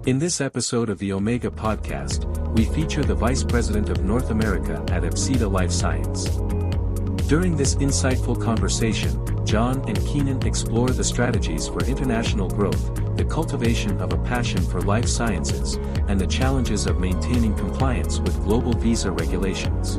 In this episode of the Omega Podcast, we feature the Vice President of North America at Apsida Life Science. During this insightful conversation, Jon and Keenan explore the strategies for international growth, the cultivation of a passion for life sciences, and the challenges of maintaining compliance with global visa regulations.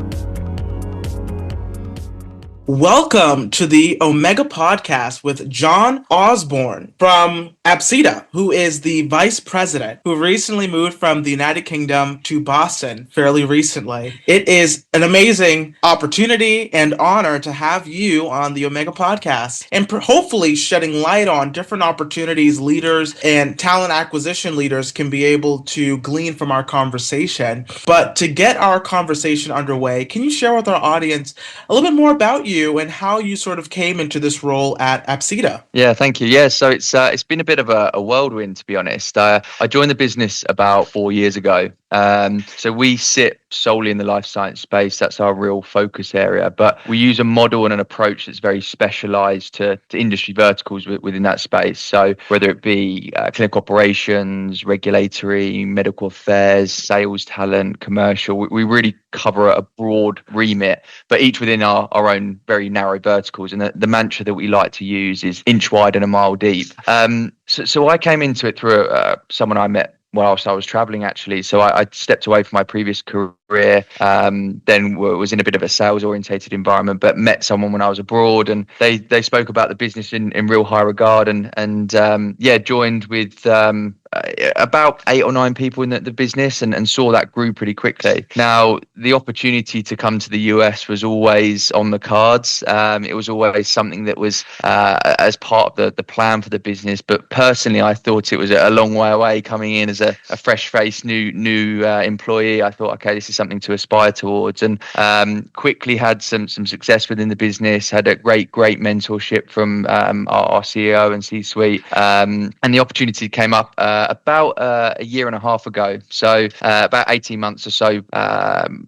Welcome to the Omega Podcast with Jon Orsbourn from Apsida, who is the Vice President, who recently moved from the United Kingdom to Boston fairly recently. It is an amazing opportunity and honor to have you on the Omega Podcast and hopefully shedding light on different opportunities leaders and talent acquisition leaders can be able to glean from our conversation. But to get our conversation underway, can you share with our audience a little bit more about you and how you sort of came into this role at Apsida? Yeah, thank you. Yeah, so it's been a bit of a whirlwind, to be honest. I joined the business about 4 years ago. So we sit solely in the life science space. That's our real focus area. But we use a model and an approach that's very specialized to industry verticals within that space. So whether it be clinical operations, regulatory, medical affairs, sales talent, commercial, we really cover a broad remit, but each within our own very narrow verticals. And the mantra that we like to use is inch wide and a mile deep. So I came into it through someone I met whilst I was traveling, actually. So I stepped away from my previous career, then was in a bit of a sales orientated environment, but met someone when I was abroad, and they spoke about the business in real high regard, and joined with about 8 or 9 people in the business, and saw that grew pretty quickly. Now, the opportunity to come to the US was always on the cards. It was always something that was as part of the plan for the business, but personally I thought it was a long way away. Coming in as a fresh-faced new employee, I thought, okay, this is something to aspire towards, and quickly had some success within the business, had a great mentorship from our CEO and C-suite, and the opportunity came up about a year and a half ago, so about 18 months or so.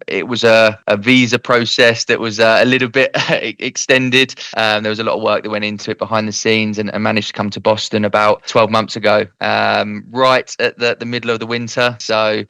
It was a visa process that was a little bit extended. There was a lot of work that went into it behind the scenes, and managed to come to Boston about 12 months ago, right at the middle of the winter. So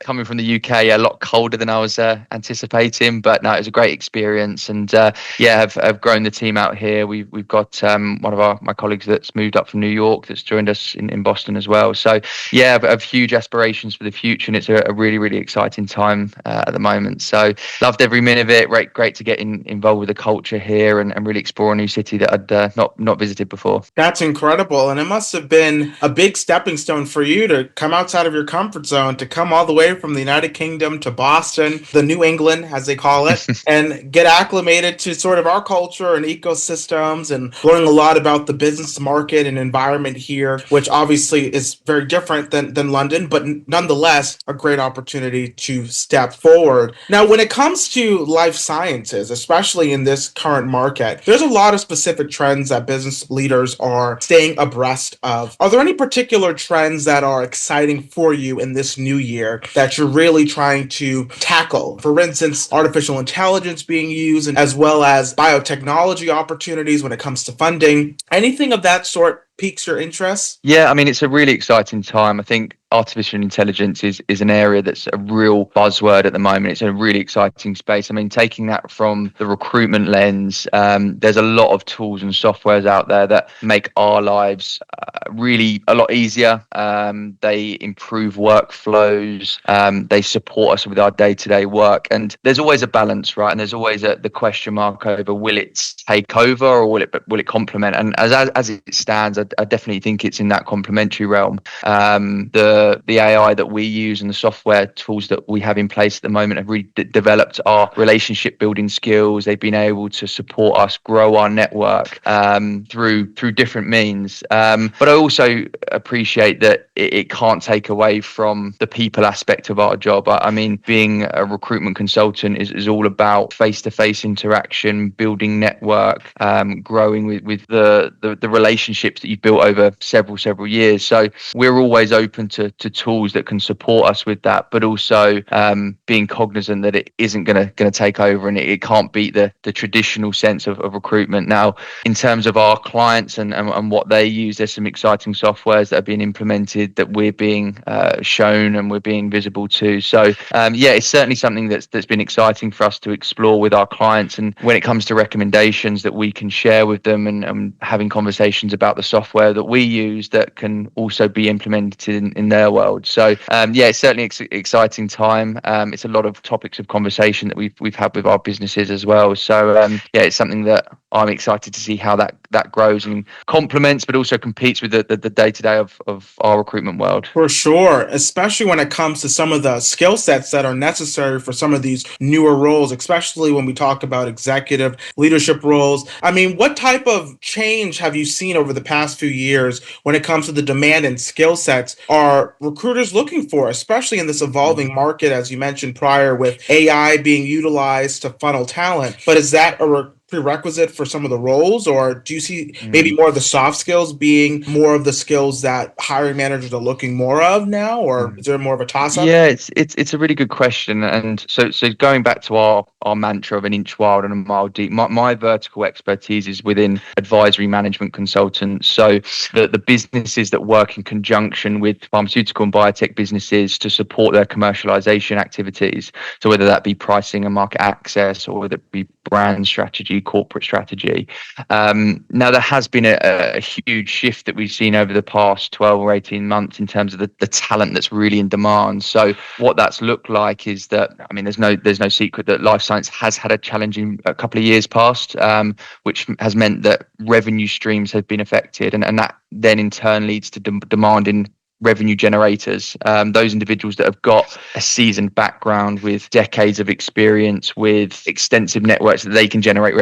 coming from the UK, a lot colder than I was anticipating, but no, it was a great experience, and have grown the team out here. We've got one of my colleagues that's moved up from New York that's joined us in Boston as well. So I have huge aspirations for the future, and it's a really exciting time at the moment. So loved every minute of it. Great to get involved with the culture here, and really explore a new city that I'd not visited before. That's incredible, and it must have been a big stepping stone for you to come outside of your comfort zone, to come all the way from the United Kingdom to Boston, the New England as they call it, and get acclimated to sort of our culture and ecosystems, and learning a lot about the business market and environment here, which obviously is very different than London, but nonetheless a great opportunity to step forward. Now, when it comes to life sciences, especially in this current market, there's a lot of specific trends that business leaders are staying abreast of. Are there any particular trends that are exciting for you in this new year that you're really trying to tackle? For instance, artificial intelligence being used, and as well as biotechnology opportunities when it comes to funding. Anything of that sort piques your interest? Yeah, I mean, it's a really exciting time. I think artificial intelligence is an area that's a real buzzword at the moment. It's a really exciting space. I mean, taking that from the recruitment lens, there's a lot of tools and softwares out there that make our lives really a lot easier. They improve workflows. They support us with our day-to-day work. And there's always a balance, right? And there's always the question mark over, will it take over or will it complement? And as it stands, I definitely think it's in that complementary realm. The AI that we use and the software tools that we have in place at the moment have really developed our relationship building skills. They've been able to support us grow our network through different means. But I also appreciate that it can't take away from the people aspect of our job. I mean, being a recruitment consultant is all about face-to-face interaction, building network, growing with the relationships that you've built over several years. So we're always open to to tools that can support us with that, but also being cognizant that it isn't going to take over, and it can't beat the traditional sense of recruitment. Now, in terms of our clients and what they use, there's some exciting softwares that are being implemented that we're being shown and we're being visible to. So it's certainly something that's been exciting for us to explore with our clients. And when it comes to recommendations that we can share with them, and having conversations about the software that we use that can also be implemented in their world. So it's certainly exciting time. It's a lot of topics of conversation that we've had with our businesses as well. So it's something that I'm excited to see how that grows and complements, but also competes with the day-to-day of our recruitment world. For sure, especially when it comes to some of the skill sets that are necessary for some of these newer roles, especially when we talk about executive leadership roles. I mean, what type of change have you seen over the past few years when it comes to the demand and skill sets are recruiters looking for, especially in this evolving market, as you mentioned prior, with AI being utilized to funnel talent? But is that a prerequisite for some of the roles, or do you see maybe more of the soft skills being more of the skills that hiring managers are looking more of now, or is there more of a toss-up? Yeah, it's a really good question. And so going back to our mantra of an inch wide and a mile deep, my vertical expertise is within advisory management consultants. So the businesses that work in conjunction with pharmaceutical and biotech businesses to support their commercialization activities. So whether that be pricing and market access, or whether it be brand strategy, corporate strategy. Now, there has been a huge shift that we've seen over the past 12 or 18 months in terms of the talent that's really in demand. So what that's looked like is that, I mean, there's no secret that life science has had a challenging a couple of years past, which has meant that revenue streams have been affected, and that then in turn leads to demand in revenue generators, those individuals that have got a seasoned background with decades of experience, with extensive networks that they can generate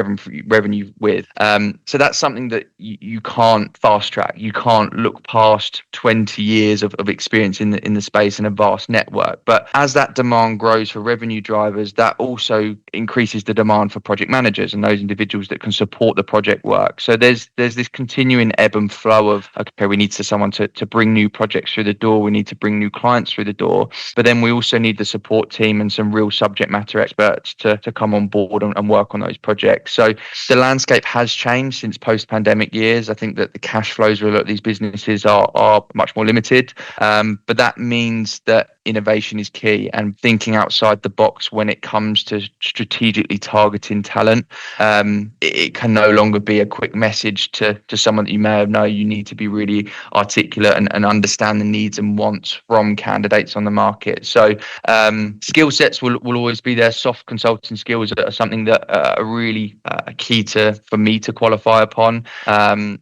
revenue with. So that's something that you can't fast track. You can't look past 20 years of experience in the space and a vast network. But as that demand grows for revenue drivers, that also increases the demand for project managers and those individuals that can support the project work. So there's this continuing ebb and flow of, okay, we need someone to bring new projects through the door, we need to bring new clients through the door, but then we also need the support team and some real subject matter experts to come on board and work on those projects. So the landscape has changed since post-pandemic years. I think that the cash flows for a lot of these businesses are much more limited, but that means that innovation is key, and thinking outside the box when it comes to strategically targeting talent. It can no longer be a quick message to someone that you may have known. You need to be really articulate and understand the needs and wants from candidates on the market. So skill sets will always be there. Soft consulting skills are something that are really key for me to qualify upon.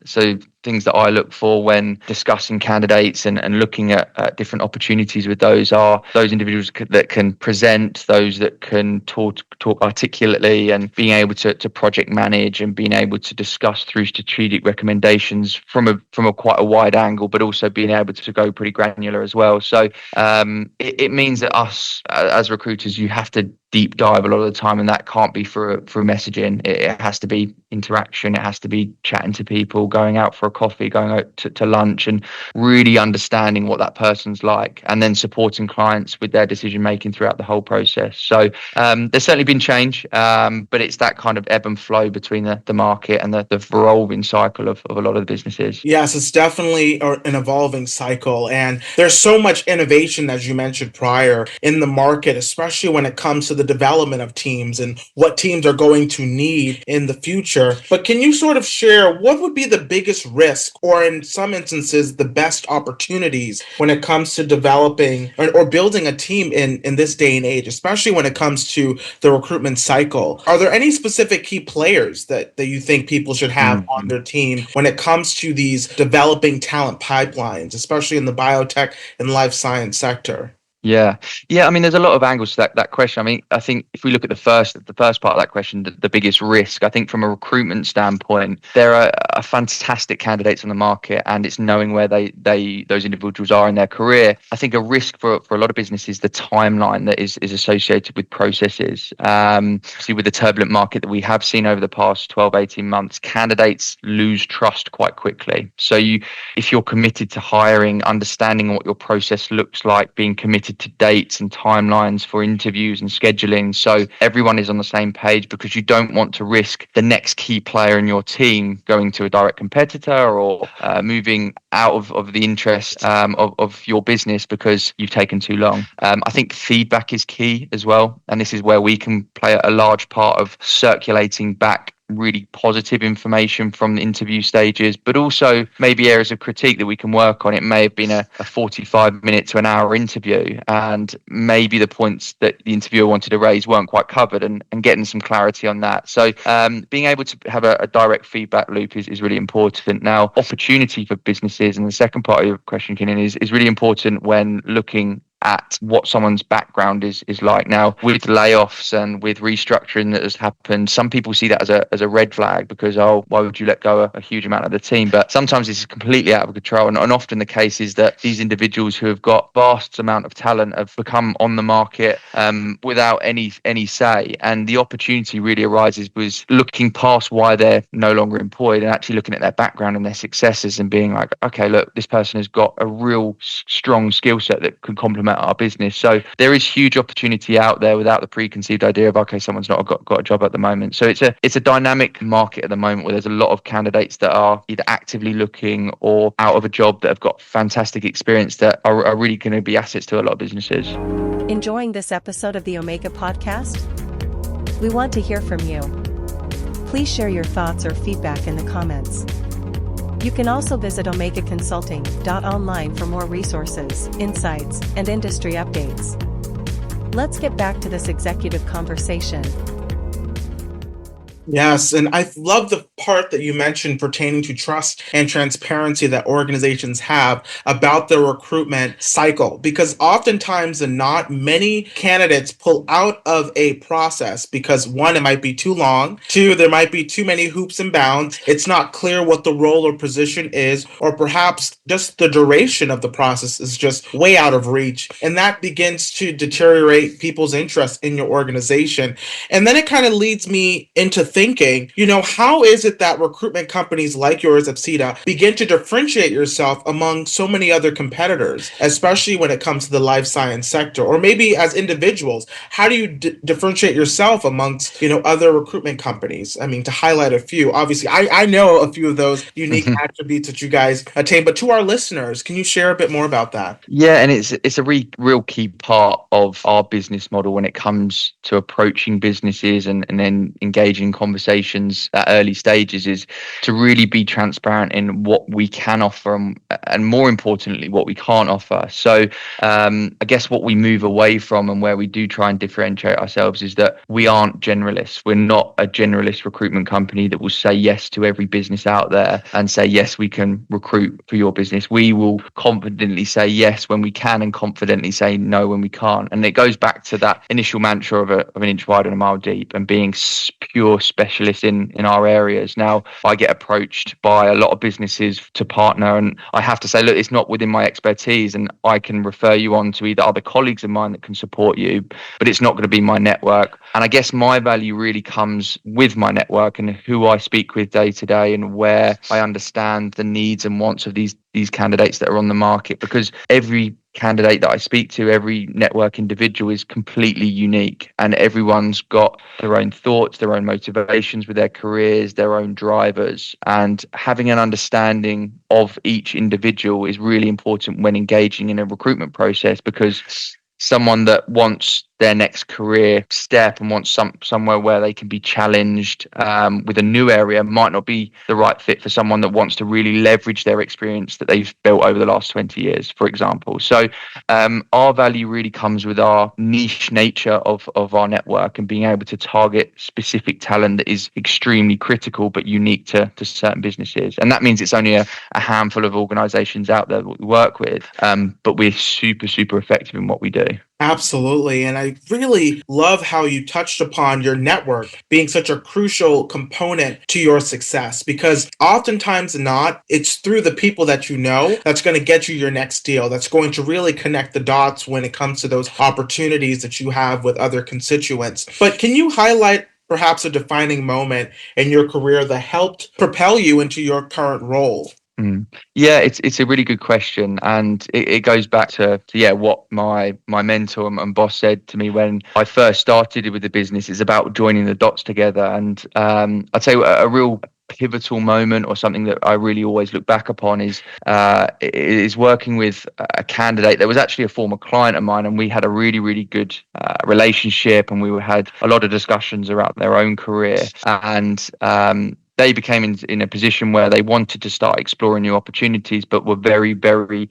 So things that I look for when discussing candidates and looking at different opportunities with those are those individuals that can present, those that can talk articulately, and being able to project manage and being able to discuss through strategic recommendations from a quite a wide angle, but also being able to go pretty granular as well. So it means that us as recruiters, you have to deep dive a lot of the time, and that can't be through messaging. It has to be interaction. It has to be chatting to people, going out for a coffee, going out to lunch, and really understanding what that person's like, and then supporting clients with their decision making throughout the whole process. So there's certainly been change, but it's that kind of ebb and flow between the market and the revolving cycle of a lot of the businesses. Yes, it's definitely an evolving cycle, and there's so much innovation, as you mentioned prior, in the market, especially when it comes to the development of teams and what teams are going to need in the future. But can you sort of share what would be the biggest risk, or in some instances, the best opportunities when it comes to developing or building a team in this day and age, especially when it comes to the recruitment cycle? Are there any specific key players that you think people should have on their team when it comes to these developing talent pipelines, especially in the biotech and life science sector? Yeah. Yeah. I mean, there's a lot of angles to that question. I mean, I think if we look at the first part of that question, the biggest risk, I think from a recruitment standpoint, there are fantastic candidates on the market, and it's knowing where those individuals are in their career. I think a risk for a lot of businesses, the timeline that is associated with processes. See, with the turbulent market that we have seen over the past 12, 18 months, candidates lose trust quite quickly. So if you're committed to hiring, understanding what your process looks like, being committed to dates and timelines for interviews and scheduling, so everyone is on the same page, because you don't want to risk the next key player in your team going to a direct competitor or moving out of the interest of your business because you've taken too long. I think feedback is key as well, and this is where we can play a large part of circulating back really positive information from the interview stages, but also maybe areas of critique that we can work on. It may have been a 45-minute to an hour interview, and maybe the points that the interviewer wanted to raise weren't quite covered, and getting some clarity on that. So being able to have a direct feedback loop is really important. Now, opportunity for businesses, and the second part of your question, Keenan, is really important when looking at what someone's background is like. Now, with layoffs and with restructuring that has happened, some people see that as a red flag, because, why would you let go a huge amount of the team? But sometimes this is completely out of control, and often the case is that these individuals who have got vast amount of talent have become on the market without any say, and the opportunity really arises with looking past why they're no longer employed and actually looking at their background and their successes and being like, okay, look, this person has got a real strong skill set that can complement our business. So there is huge opportunity out there without the preconceived idea of, okay, someone's not got a job at the moment. So it's a dynamic market at the moment, where there's a lot of candidates that are either actively looking or out of a job that have got fantastic experience that are really going to be assets to a lot of businesses. Enjoying this episode of the Omega Podcast? We want to hear from you. Please share your thoughts or feedback in the comments. You can also visit omegaconsulting.online for more resources, insights, and industry updates. Let's get back to this executive conversation. Yes, and I love the part that you mentioned pertaining to trust and transparency that organizations have about their recruitment cycle, because oftentimes and not many candidates pull out of a process because, one, it might be too long, two, there might be too many hoops and bounds, it's not clear what the role or position is, or perhaps just the duration of the process is just way out of reach, and that begins to deteriorate people's interest in your organization. And then it kind of leads me into thinking, how is it that recruitment companies like yours, Apsida, begin to differentiate yourself among so many other competitors, especially when it comes to the life science sector? Or maybe as individuals, how do you differentiate yourself amongst, other recruitment companies? I mean, to highlight a few, obviously, I know a few of those unique attributes that you guys attain, but to our listeners, can you share a bit more about that? Yeah, and it's a real key part of our business model when it comes to approaching businesses and then engaging conversations at early stages, is to really be transparent in what we can offer and more importantly, what we can't offer. So I guess what we move away from and where we do try and differentiate ourselves is that we aren't generalists. We're not a generalist recruitment company that will say yes to every business out there and say, yes, we can recruit for your business. We will confidently say yes when we can and confidently say no when we can't. And it goes back to that initial mantra of an inch wide and a mile deep, and being pure specialists in our areas. Now, I get approached by a lot of businesses to partner, and I have to say, look, it's not within my expertise, and I can refer you on to either other colleagues of mine that can support you, but it's not going to be my network. And I guess my value really comes with my network and who I speak with day to day, and where I understand the needs and wants of these candidates that are on the market, because every candidate that I speak to, every network individual is completely unique, and everyone's got their own thoughts, their own motivations with their careers, their own drivers, and having an understanding of each individual is really important when engaging in a recruitment process, because someone that wants their next career step and want somewhere where they can be challenged with a new area might not be the right fit for someone that wants to really leverage their experience that they've built over the last 20 years, for example. So our value really comes with our niche nature of our network and being able to target specific talent that is extremely critical but unique to certain businesses. And that means it's only a handful of organizations out there that we work with, but we're super, super effective in what we do. Absolutely. And I really love how you touched upon your network being such a crucial component to your success, because oftentimes not, it's through the people that you know that's going to get you your next deal, that's going to really connect the dots when it comes to those opportunities that you have with other constituents. But can you highlight perhaps a defining moment in your career that helped propel you into your current role? Yeah, it's a really good question, and it goes back to what my mentor and boss said to me when I first started with the business. Is about joining the dots together, and I'd say a real pivotal moment or something that I really always look back upon is working with a candidate that was actually a former client of mine, and we had a really, really good relationship, and we had a lot of discussions around their own career, and they became in a position where they wanted to start exploring new opportunities, but were very, very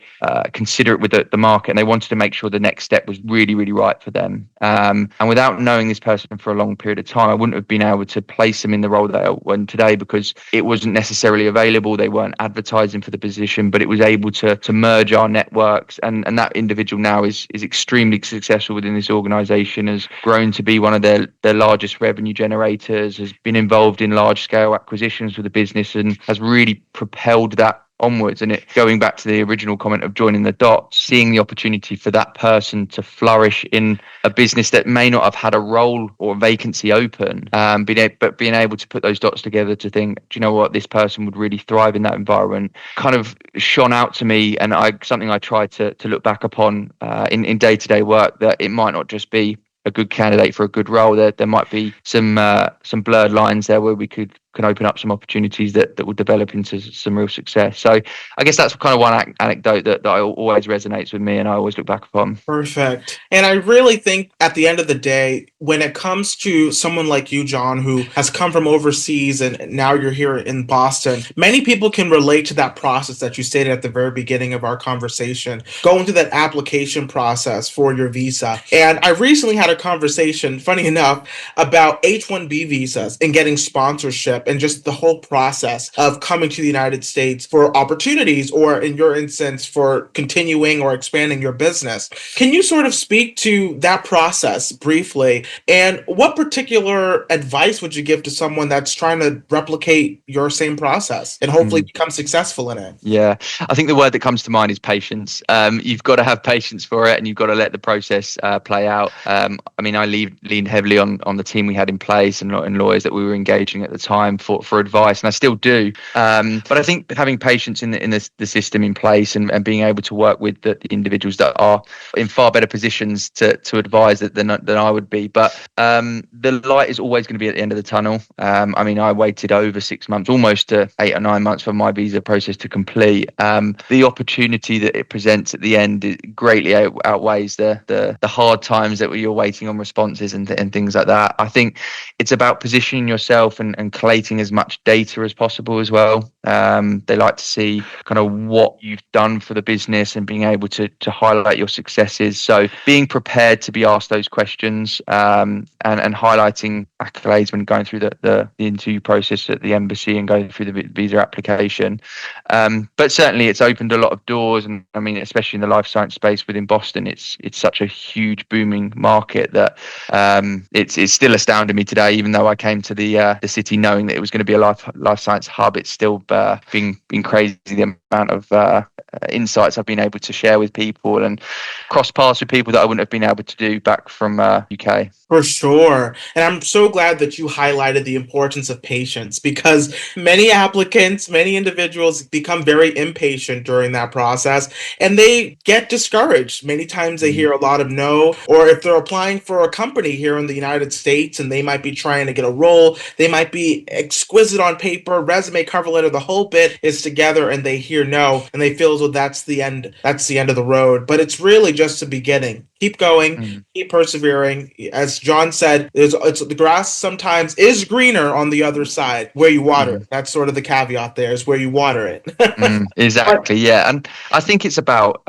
considerate with the market. And they wanted to make sure the next step was really, really right for them. And without knowing this person for a long period of time, I wouldn't have been able to place them in the role that I am today, because it wasn't necessarily available. They weren't advertising for the position, but it was able to merge our networks. And that individual now is extremely successful within this organization, has grown to be one of their largest revenue generators, has been involved in large scale acquisitions for the business, and has really propelled that onwards. And it going back to the original comment of joining the dots, seeing the opportunity for that person to flourish in a business that may not have had a role or a vacancy open, but being able to put those dots together to think, do you know what, this person would really thrive in that environment, kind of shone out to me. And something I try to look back upon in day-to-day work, that it might not just be a good candidate for a good role. There might be some blurred lines there where we can open up some opportunities that will develop into some real success. So I guess that's kind of one anecdote that always resonates with me and I always look back upon. Perfect. And I really think at the end of the day, when it comes to someone like you, Jon, who has come from overseas and now you're here in Boston, many people can relate to that process that you stated at the very beginning of our conversation, going through that application process for your visa. And I recently had a conversation, funny enough, about H-1B visas and getting sponsorship and just the whole process of coming to the United States for opportunities, or in your instance, for continuing or expanding your business. Can you sort of speak to that process briefly? And what particular advice would you give to someone that's trying to replicate your same process and hopefully become successful in it? Yeah, I think the word that comes to mind is patience. You've got to have patience for it, and you've got to let the process play out. I mean, I leaned heavily on the team we had in place and lawyers that we were engaging at the time for advice, and I still do. But I think having patience in the system in place and being able to work with the individuals that are in far better positions to advise than I would be. But the light is always going to be at the end of the tunnel. I mean, I waited over 6 months, almost to 8 or 9 months for my visa process to complete. The opportunity that it presents at the end greatly outweighs the hard times that you're waiting on responses and things like that. I think it's about positioning yourself and collating as much data as possible as well. They like to see kind of what you've done for the business and being able to highlight your successes. So being prepared to be asked those questions and highlighting accolades when going through the interview process at the embassy and going through the visa application. But certainly it's opened a lot of doors, and I mean, especially in the life science space within Boston, it's such a huge booming market that it's still astounding me today. Even though I came to the city knowing that it was going to be a life science hub, it's still been crazy the amount of insights I've been able to share with people and cross paths with people that I wouldn't have been able to do back from UK. For sure. And I'm so glad that you highlighted the importance of patience, because many applicants, many individuals become very impatient during that process and they get discouraged. Many times they hear a lot of no, or if they're applying for a company here in the United States and they might be trying to get a role, they might be exquisite on paper, resume, cover letter, the whole bit is together, and they hear no and they feel as though that's the end of the road. But it's really just the beginning. keep going, keep persevering. As John said, the grass sometimes is greener on the other side where you water it. That's sort of the caveat there, is where you water it. Exactly, yeah. And I think it's about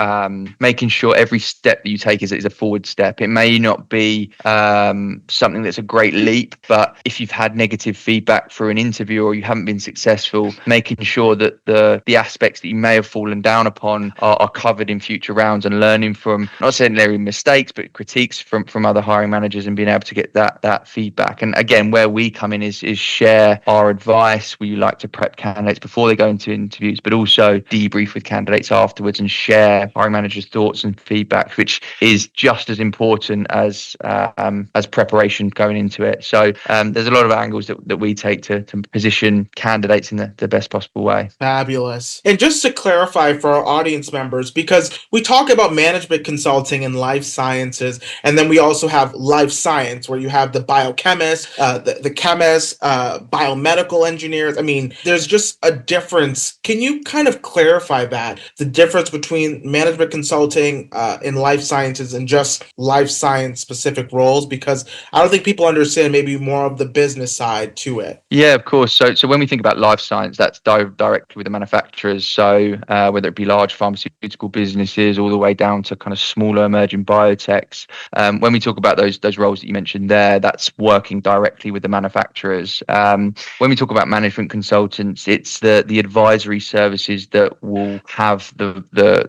making sure every step that you take is a forward step. It may not be something that's a great leap, but if you've had negative feedback through an interview or you haven't been successful, making sure that the aspects that you may have fallen down upon are covered in future rounds, and learning from, not necessarily mistakes, but critiques from other hiring managers, and being able to get that feedback. And again, where we come in is share our advice. We like to prep candidates before they go into interviews, but also debrief with candidates afterwards and share hiring managers' thoughts and feedback, which is just as important as preparation going into it. So there's a lot of angles that we take to position candidates in the best possible way. Fabulous. And just to clarify for our audience members, because we talk about management consulting and life sciences, and then we also have life science where you have the biochemists, the chemists, biomedical engineers. I mean, there's just a difference. Can you kind of clarify that, the difference between management consulting in life sciences and just life science specific roles? Because I don't think people understand maybe more of the business side to it. Yeah, of course. So when we think about life science, that's directly with the manufacturers. So whether it be large pharmaceutical businesses all the way down to kind of smaller emerging biotechs. When we talk about those roles that you mentioned there, that's working directly with the manufacturers. When we talk about management consultants, it's the advisory services that will have the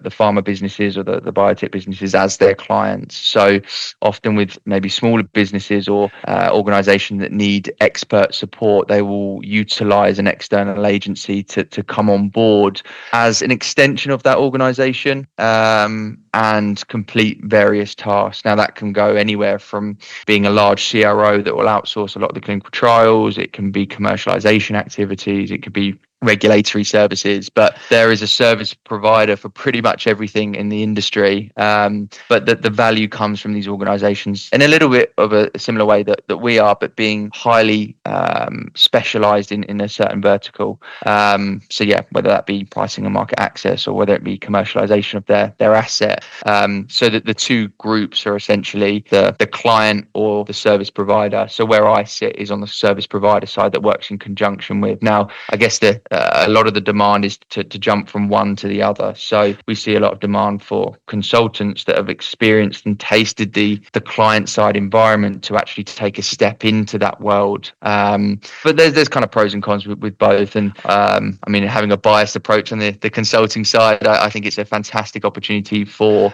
pharma businesses or the biotech businesses as their clients. So often with maybe smaller businesses or organizations that need expert support, they will utilize an external agency to come on board as an extension of that organization and complete various tasks. Now, that can go anywhere from being a large CRO that will outsource a lot of the clinical trials. It can be commercialization activities. It could be regulatory services, but there is a service provider for pretty much everything in the industry. But the value comes from these organizations in a little bit of a similar way that we are, but being highly specialized in a certain vertical. So yeah, whether that be pricing and market access or whether it be commercialization of their asset. So that the two groups are essentially the client or the service provider. So where I sit is on the service provider side that works in conjunction with. Now, I guess a lot of the demand is to jump from one to the other. So we see a lot of demand for consultants that have experienced and tasted the client side environment to actually take a step into that world. But there's kind of pros and cons with both. And I mean, having a biased approach on the consulting side, I think it's a fantastic opportunity for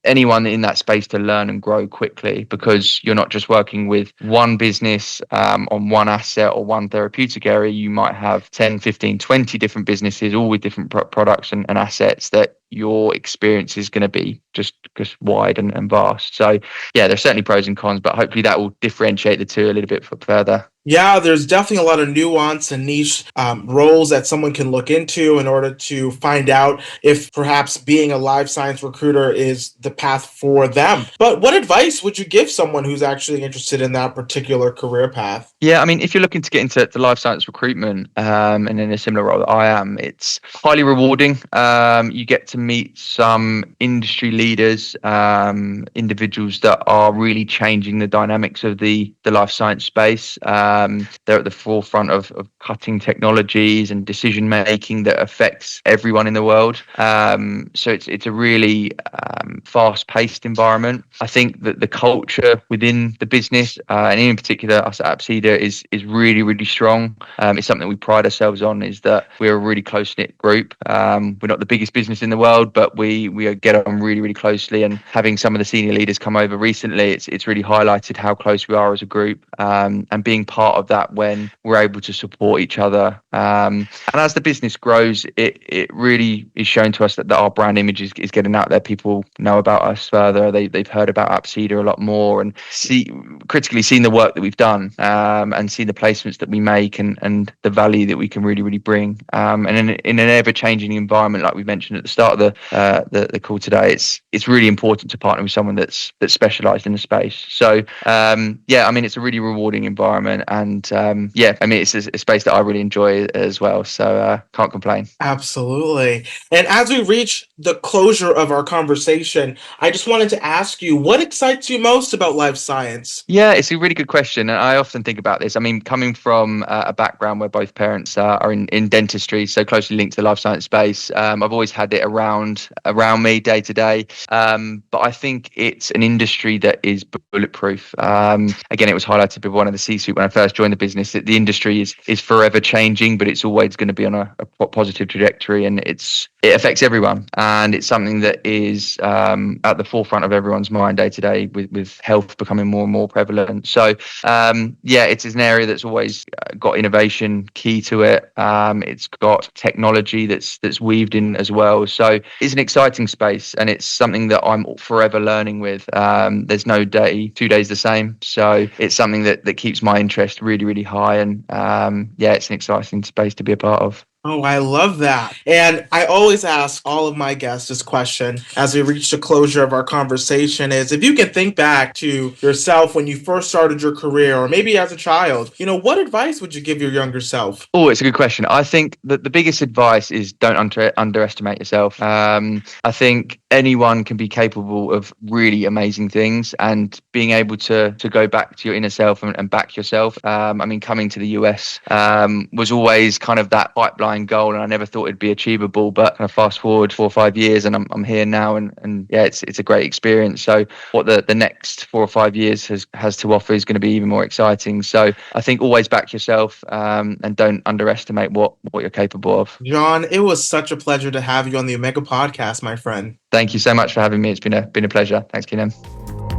anyone in that space to learn and grow quickly, because you're not just working with one business on one asset or one therapeutic area. You might have 10, 15, 20 different businesses, all with different products and assets, that your experience is going to be just wide and vast. So yeah, there's certainly pros and cons, but hopefully that will differentiate the two a little bit further. Yeah, there's definitely a lot of nuance and niche roles that someone can look into in order to find out if perhaps being a life science recruiter is the path for them. But what advice would you give someone who's actually interested in that particular career path? Yeah, I mean, if you're looking to get into life science recruitment and in a similar role that I am, it's highly rewarding. You get to meet some industry leaders, individuals that are really changing the dynamics of the life science space. They're at the forefront of cutting technologies and decision making that affects everyone in the world. So it's a really fast-paced environment. I think that the culture within the business, and in particular us at Apsida, is really, really strong. It's something we pride ourselves on, is that we're a really close-knit group. We're not the biggest business in the world, but we get on really, really closely. And having some of the senior leaders come over recently, it's really highlighted how close we are as a group, and being part of that when we're able to support each other. And as the business grows, it really is shown to us that our brand image is getting out there. People know about us further. They've heard about Apsida a lot more, and critically seen the work that we've done, and seen the placements that we make and the value that we can really, really bring. And in an ever-changing environment, like we mentioned at the start of the call today, it's really important to partner with someone that's specialised in the space. So yeah, I mean, it's a really rewarding environment, and yeah, I mean, it's a space that I really enjoy enjoy as well. So can't complain. Absolutely. And as we reach the closure of our conversation, I just wanted to ask you, what excites you most about life science? Yeah, it's a really good question. And I often think about this. I mean, coming from a background where both parents are in dentistry, so closely linked to the life science space, I've always had it around me day to day. But I think it's an industry that is bulletproof. Again, it was highlighted by one of the C-suite when I first joined the business that the industry is forever changing, but it's always going to be on a positive trajectory, and it affects everyone. And it's something that is at the forefront of everyone's mind day to day, with health becoming more and more prevalent. So it's an area that's always got innovation key to it. It's got technology that's weaved in as well. So it's an exciting space, and it's something that I'm forever learning with. There's no 2 days the same. So it's something that keeps my interest really, really high. And it's an exciting space to be a part of. Oh, I love that. And I always ask all of my guests this question as we reach the closure of our conversation is, if you can think back to yourself when you first started your career, or maybe as a child, what advice would you give your younger self? Oh, it's a good question. I think that the biggest advice is don't underestimate yourself. I think anyone can be capable of really amazing things, and being able to go back to your inner self and back yourself. I mean, coming to the US was always kind of that pipeline goal, and I never thought it'd be achievable. But kind of fast forward 4 or 5 years, and I'm here now, and it's a great experience. So what the next 4 or 5 years has to offer is going to be even more exciting. So I think always back yourself, and don't underestimate what you're capable of. Jon, it was such a pleasure to have you on the Omega podcast, my friend. Thank you so much for having me. It's been a pleasure. Thanks, Keenan.